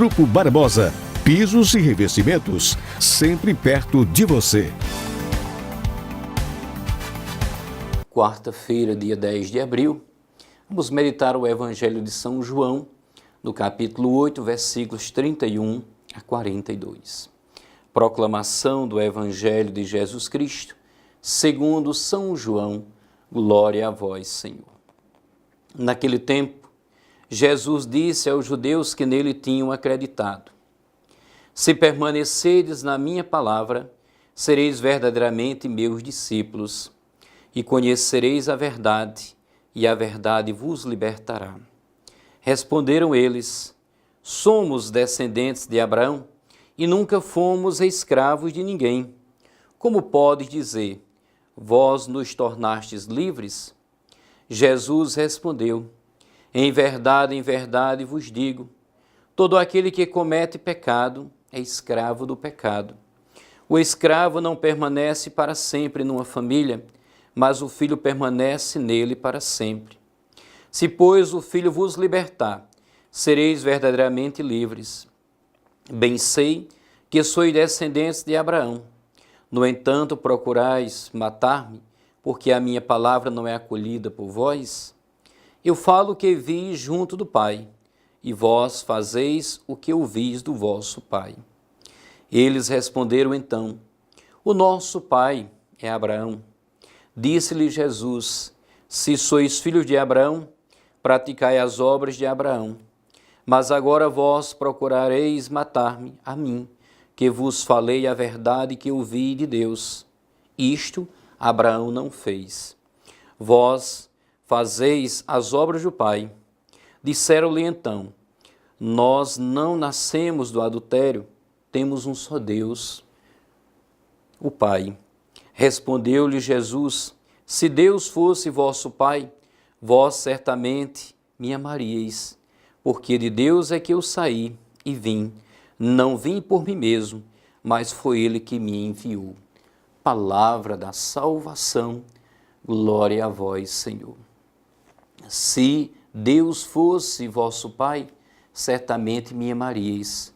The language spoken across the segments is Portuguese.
Grupo Barbosa, pisos e revestimentos, sempre perto de você. Quarta-feira, dia 10 de abril, vamos meditar o Evangelho de São João, no capítulo 8, versículos 31 a 42. Proclamação do Evangelho de Jesus Cristo, segundo São João, glória a vós, Senhor. Naquele tempo, Jesus disse aos judeus que nele tinham acreditado: se permanecerdes na minha palavra, sereis verdadeiramente meus discípulos, e conhecereis a verdade, e a verdade vos libertará. Responderam eles: somos descendentes de Abraão, e nunca fomos escravos de ninguém. Como podes dizer, vós nos tornastes livres? Jesus respondeu: em verdade vos digo, todo aquele que comete pecado é escravo do pecado. O escravo não permanece para sempre numa família, mas o filho permanece nele para sempre. Se, pois, o Filho vos libertar, sereis verdadeiramente livres. Bem sei que sois descendentes de Abraão. No entanto, procurais matar-me, porque a minha palavra não é acolhida por vós? Eu falo o que vi junto do Pai, e vós fazeis o que ouvis do vosso pai. Eles responderam então: o nosso pai é Abraão. Disse-lhe Jesus: se sois filhos de Abraão, praticai as obras de Abraão. Mas agora vós procurareis matar-me, a mim, que vos falei a verdade que ouvi de Deus. Isto Abraão não fez. Vós fazeis as obras do Pai. Disseram-lhe então: nós não nascemos do adultério, temos um só Deus, o Pai. Respondeu-lhe Jesus: se Deus fosse vosso Pai, vós certamente me amaríeis, porque de Deus é que eu saí e vim. Não vim por mim mesmo, mas foi Ele que me enviou. Palavra da salvação, glória a vós, Senhor. Se Deus fosse vosso Pai, certamente me amaríeis.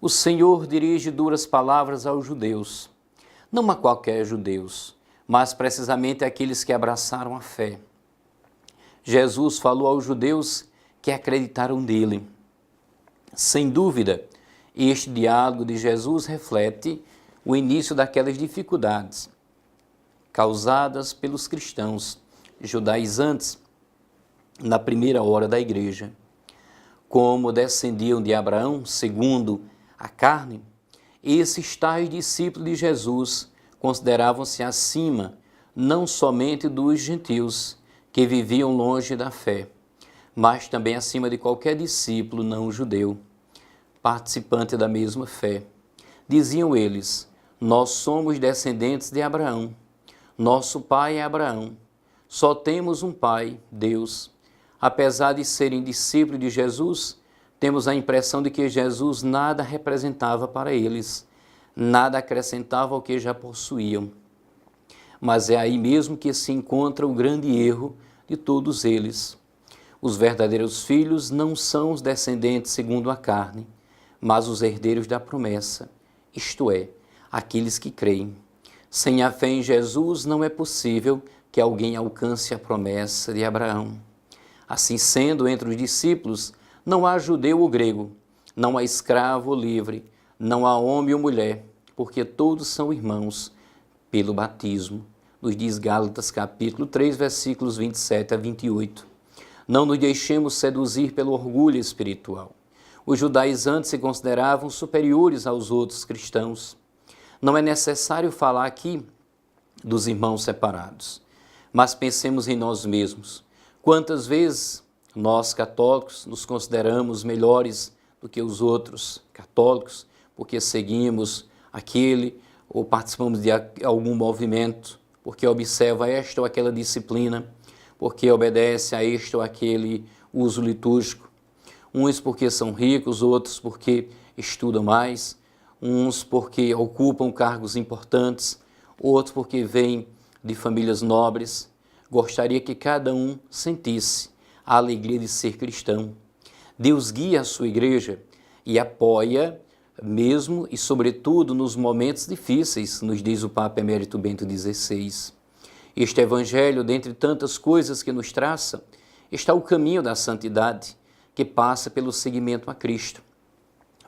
O Senhor dirige duras palavras aos judeus, não a qualquer judeus, mas precisamente àqueles que abraçaram a fé. Jesus falou aos judeus que acreditaram nele. Sem dúvida, este diálogo de Jesus reflete o início daquelas dificuldades causadas pelos cristãos judaizantes na primeira hora da igreja. Como descendiam de Abraão, segundo a carne, esses tais discípulos de Jesus consideravam-se acima não somente dos gentios que viviam longe da fé, mas também acima de qualquer discípulo não judeu, participante da mesma fé. Diziam eles: nós somos descendentes de Abraão, nosso pai é Abraão, só temos um pai, Deus. Apesar de serem discípulos de Jesus, temos a impressão de que Jesus nada representava para eles, nada acrescentava ao que já possuíam. Mas é aí mesmo que se encontra o grande erro de todos eles. Os verdadeiros filhos não são os descendentes segundo a carne, mas os herdeiros da promessa, isto é, aqueles que creem. Sem a fé em Jesus não é possível que alguém alcance a promessa de Abraão. Assim sendo, entre os discípulos, não há judeu ou grego, não há escravo ou livre, não há homem ou mulher, porque todos são irmãos pelo batismo, nos diz Gálatas capítulo 3, versículos 27 a 28. Não nos deixemos seduzir pelo orgulho espiritual. Os judaizantes se consideravam superiores aos outros cristãos. Não é necessário falar aqui dos irmãos separados, mas pensemos em nós mesmos. Quantas vezes nós, católicos, nos consideramos melhores do que os outros católicos, porque seguimos aquele ou participamos de algum movimento, porque observa esta ou aquela disciplina, porque obedece a este ou aquele uso litúrgico. Uns porque são ricos, outros porque estudam mais, uns porque ocupam cargos importantes, outros porque vêm de famílias nobres. Gostaria que cada um sentisse a alegria de ser cristão. Deus guia a sua igreja e apoia mesmo e sobretudo nos momentos difíceis, nos diz o Papa Emérito Bento XVI. Este Evangelho, dentre tantas coisas que nos traça, está o caminho da santidade, que passa pelo seguimento a Cristo.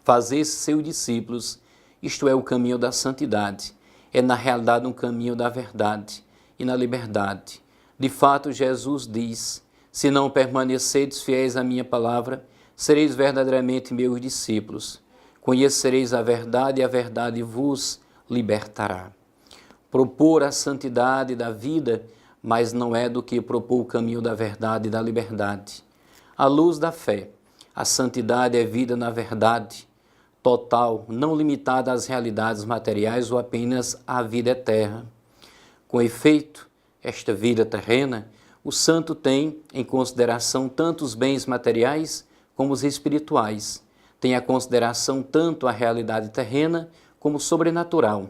Fazer-se seus discípulos, isto é o caminho da santidade, é na realidade um caminho da verdade e na liberdade. De fato, Jesus diz: se não permanecerdes fiéis à minha palavra, sereis verdadeiramente meus discípulos. Conhecereis a verdade e a verdade vos libertará. Propor a santidade da vida, mas não é do que propor o caminho da verdade e da liberdade. À luz da fé, a santidade é vida na verdade, total, não limitada às realidades materiais ou apenas à vida eterna. Com efeito, esta vida terrena, o santo tem em consideração tanto os bens materiais como os espirituais. Tem a consideração tanto a realidade terrena como sobrenatural.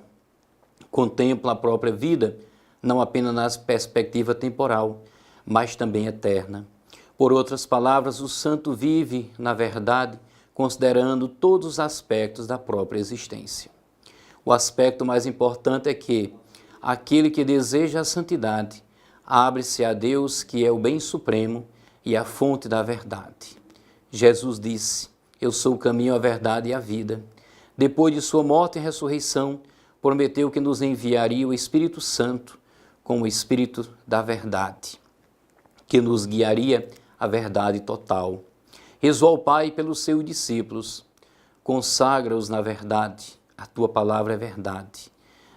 Contempla a própria vida, não apenas na perspectiva temporal, mas também eterna. Por outras palavras, o santo vive, na verdade, considerando todos os aspectos da própria existência. O aspecto mais importante é que aquele que deseja a santidade abre-se a Deus, que é o bem supremo e a fonte da verdade. Jesus disse: eu sou o caminho, a verdade e a vida. Depois de sua morte e ressurreição, prometeu que nos enviaria o Espírito Santo como o Espírito da verdade, que nos guiaria à verdade total. Rezou ao Pai pelos seus discípulos: consagra-os na verdade, a tua palavra é verdade.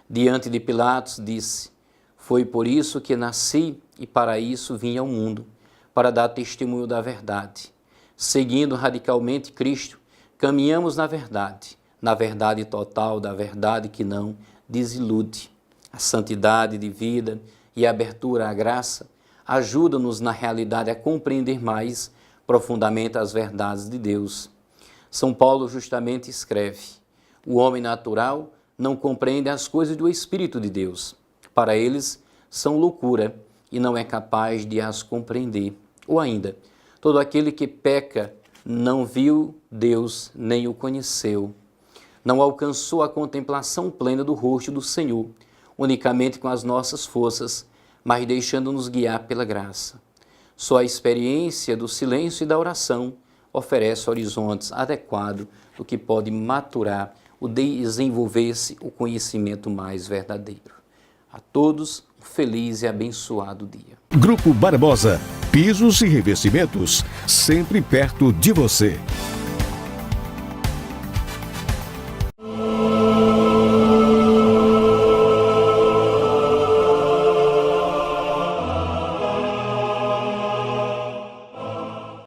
Diante de Pilatos disse: foi por isso que nasci e para isso vim ao mundo, para dar testemunho da verdade. Seguindo radicalmente Cristo, caminhamos na verdade total, da verdade que não desilude. A santidade de vida e a abertura à graça ajudam-nos na realidade a compreender mais profundamente as verdades de Deus. São Paulo justamente escreve: o homem natural não compreende as coisas do Espírito de Deus. Para eles são loucura e não é capaz de as compreender. Ou ainda, todo aquele que peca não viu Deus nem o conheceu. Não alcançou a contemplação plena do rosto do Senhor, unicamente com as nossas forças, mas deixando-nos guiar pela graça. Só a experiência do silêncio e da oração oferece horizontes adequados do que pode maturar o desenvolver-se o conhecimento mais verdadeiro. A todos, um feliz e abençoado dia. Grupo Barbosa, pisos e revestimentos, sempre perto de você.